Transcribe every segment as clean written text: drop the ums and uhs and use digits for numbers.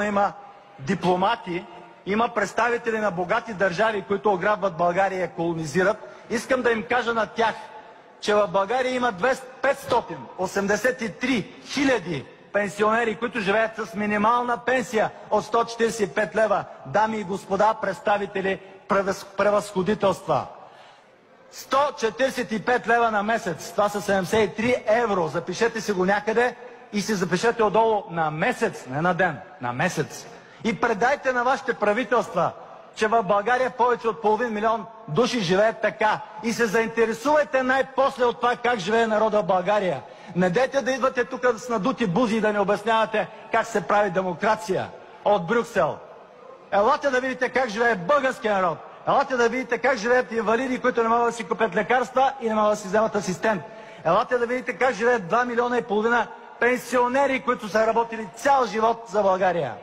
има дипломати, има представители на богати държави, които ограбват България и я колонизират. Искам да им кажа на тях, че в България има 583 хиляди пенсионери, които живеят с минимална пенсия от 145 лева. Дами и господа, представители, превъзходителства. 145 лева на месец. Това са 73 евро. Запишете си го някъде и си запишете отдолу на месец, не на ден, на месец. И предайте на вашите правителства, че в България повече от половин милион души живеят така. И се заинтересувайте най-после от това как живее народа в България. Не дейте да идвате тук с надути бузи и да ни обяснявате как се прави демокрация от Брюксел. Елате да видите как живее българския народ. Елате да видите как живеят инвалиди, които не могат да си купят лекарства и не могат да си вземат асистент. Елате да видите как живеят 2,5 милиона пенсионери, които са работили цял живот за България.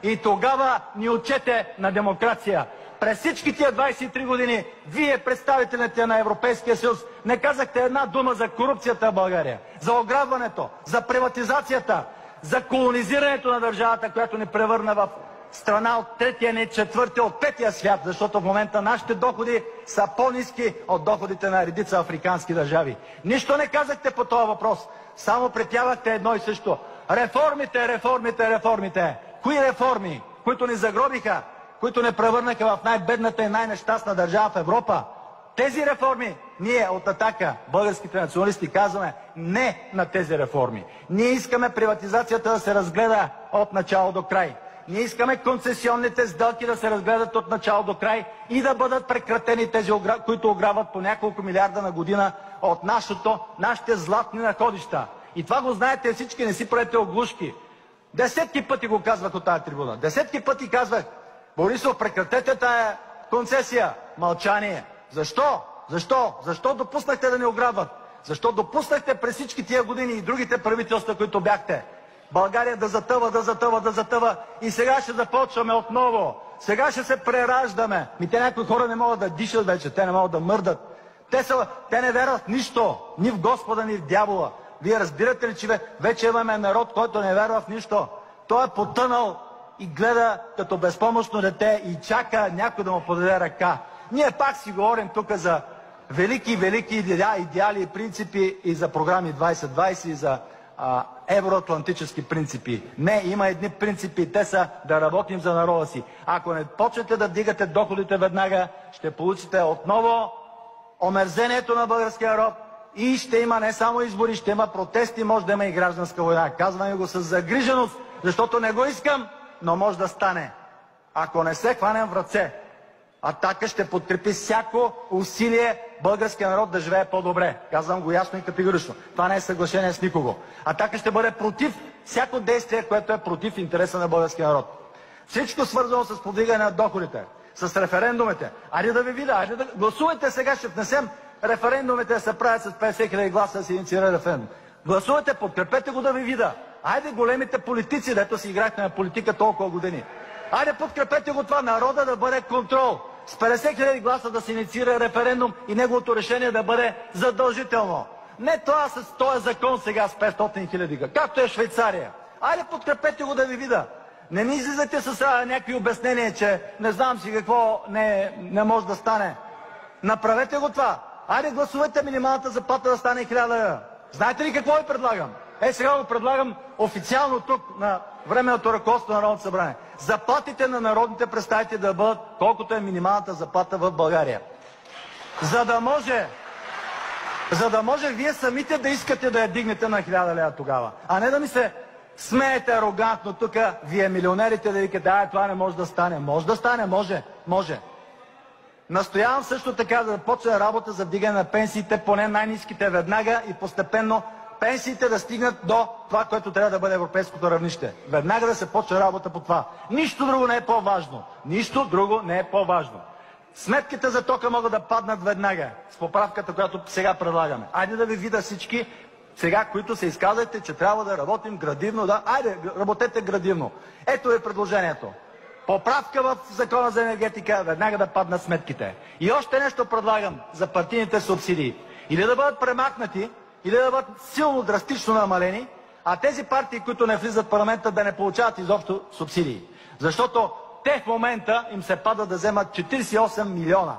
И тогава ни учете на демокрация. През всички тия 23 години, вие, представителите на Европейския съюз, не казахте една дума за корупцията в България, за ограбването, за приватизацията, за колонизирането на държавата, която ни превърна в страна от третия, не четвъртия, от петия свят, защото в момента нашите доходи са по-ниски от доходите на редица африкански държави. Нищо не казахте по този въпрос, само припявахте едно и също. Реформите, реформите, реформите. Кои реформи? Които ни загробиха, които не превърнаха в най-бедната и най-нещастна държава в Европа. Тези реформи, ние от Атака, българските националисти, казваме не на тези реформи. Ние искаме приватизацията да се разгледа от начало до край. Ние искаме концесионните сделки да се разгледат от начало до край и да бъдат прекратени тези, които ограбват по няколко милиарда на година от нашите златни находища. И това го знаете всички, не си правете оглушки. Десетки пъти го казвах от тази трибуна. Десетки пъти казвах: Борисов, прекратете тая концесия. Мълчание. Защо? Защо? Защо допуснахте да ни ограбват? Защо допуснахте през всички тия години и другите правителства, които бяхте, България да затъва, да затъва, да затъва и сега ще започваме отново. Сега ще се прераждаме. Те някои хора не могат да дишат вече, те не могат да мърдат. Те не вярват в нищо, ни в Господа, ни в дявола. Вие разбирате ли, че вече имаме народ, който не вярва в нищо? Той е потънал и гледа като безпомощно дете и чака някой да му подаде ръка. Ние пак си говорим тук за велики идеали и принципи и за програми 2020 и за евроатлантически принципи. Не, има едни принципи, те са да работим за народа си. Ако не почнете да вдигате доходите веднага, ще получите отново омерзението на българския народ и ще има не само избори, ще има протести, може да има и гражданска война. Казваме го с загриженост, защото не го искам, но може да стане. Ако не се хванем в ръце, Атака ще подкрепи всяко усилие българския народ да живее по-добре. Казвам го ясно и категорично. Това не е съглашение с никого. Атака ще бъде против всяко действие, което е против интереса на българския народ. Всичко свързано с подвигане на доходите, с референдумите. Айде да ви видя, айде да гласувайте сега, ще внесем референдумите да се правят с 50 000 гласа да се инициира референдум. Гласувайте, подкрепете го да ви видя. Айде големите политици, дето си играхте на политика толкова години. Айде подкрепете го това, народа да бъде контрол. С 50 000 гласа да се инициира референдум и неговото решение да бъде задължително. Не това с този закон сега с 500 000, както е в Швейцария. Айде подкрепете го да ви видя. Не ми излизате с някакви обяснения, че не знам си какво не може да стане. Направете го това. Айде гласувайте минималната заплата да стане 1000 лева. Знаете ли какво ви предлагам? Сега го предлагам официално тук на временното ръководство на Народното събрание. Заплатите на народните представители да бъдат колкото е минималната заплата в България. За да може вие самите да искате да я дигнете на 1000 лева тогава. А не да ми се смеете арогантно тук, вие милионерите, да викате: това не може да стане. Може да стане, може. Настоявам също така да почне работа за вдигане на пенсиите, поне най-ниските веднага и постепенно пенсиите да стигнат до това, което трябва да бъде европейското равнище. Веднага да се почне работа по това. Нищо друго не е по-важно. Нищо друго не е по-важно. Сметките за тока могат да паднат веднага с поправката, която сега предлагаме. Айде да ви видя всички сега, които се изказахте, че трябва да работим градивно. Айде, работете градивно. Ето е предложението. Поправка в Закона за енергетика, веднага да паднат сметките. И още нещо предлагам за партийните субсидии. Или да бъдат премахнати, или да бъдат силно, драстично намалени, А тези партии, които не влизат в парламента, да не получават изобщо субсидии. Защото те в момента им се пада да вземат 48 милиона.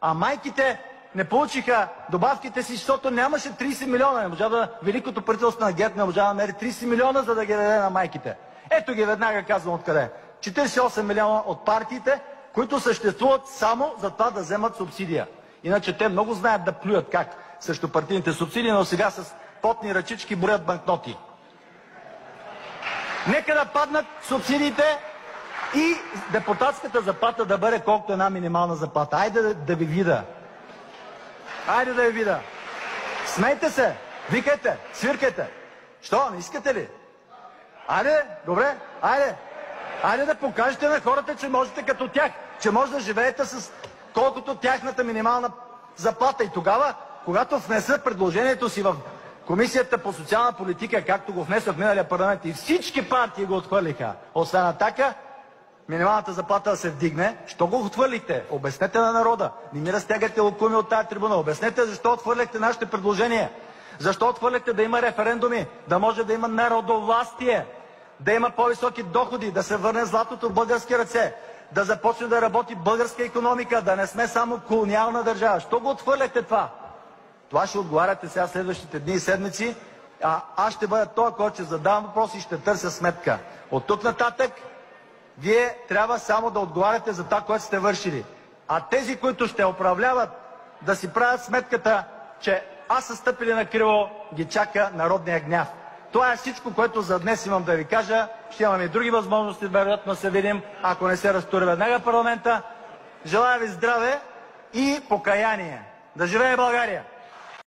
А майките не получиха добавките си, защото нямаше 30 милиона. Не можа да, великото правителство на ГЕРБ не можа да намери 30 милиона, за да ги даде на майките. Ето ги веднага казвам откъде. 48 милиона от партиите, които съществуват само за това да вземат субсидия. Иначе те много знаят да плюят как срещу партийните субсидии, но сега с потни ръчички броят банкноти. Нека да паднат субсидиите и депутатската заплата да бъде колкото една минимална заплата. Айде да ви видя. Айде да ви видя. Смейте се, викайте, свиркайте. Що, не искате ли? Айде, добре, айде. Айде да покажете на хората, че можете като тях, че може да живеете с колкото тяхната минимална заплата. И тогава, когато внесат предложението си в Комисията по социална политика, както го внесох в миналия парламент, и всички партии го отхвърлиха, освен Атака, минималната заплата да се вдигне. Що го отхвърлихте? Обяснете на народа. Не ми разтягате лукуми от тази трибуна. Обяснете защо отхвърляхте нашите предложения. Защо отхвърляхте да има референдуми, да може да има народовластие, да има по-високи доходи, да се върне златото в български ръце, да започне да работи българска икономика, да не сме само колониална държава. Що го отхвърляхте това? Това ще отговаряте сега следващите дни и седмици, а аз ще бъда този, който ще задавам въпроси и ще търся сметка. От тук нататък вие трябва само да отговаряте за това, което сте вършили. А тези, които ще управляват, да си правят сметката, че аз са стъпили на криво, ги чака народния гняв. Това е всичко, което за днес имам да ви кажа. Ще имаме и други възможности, вероятно да се видим, ако не се разтури веднага парламента. Желая ви здраве и покаяние. Да живее България!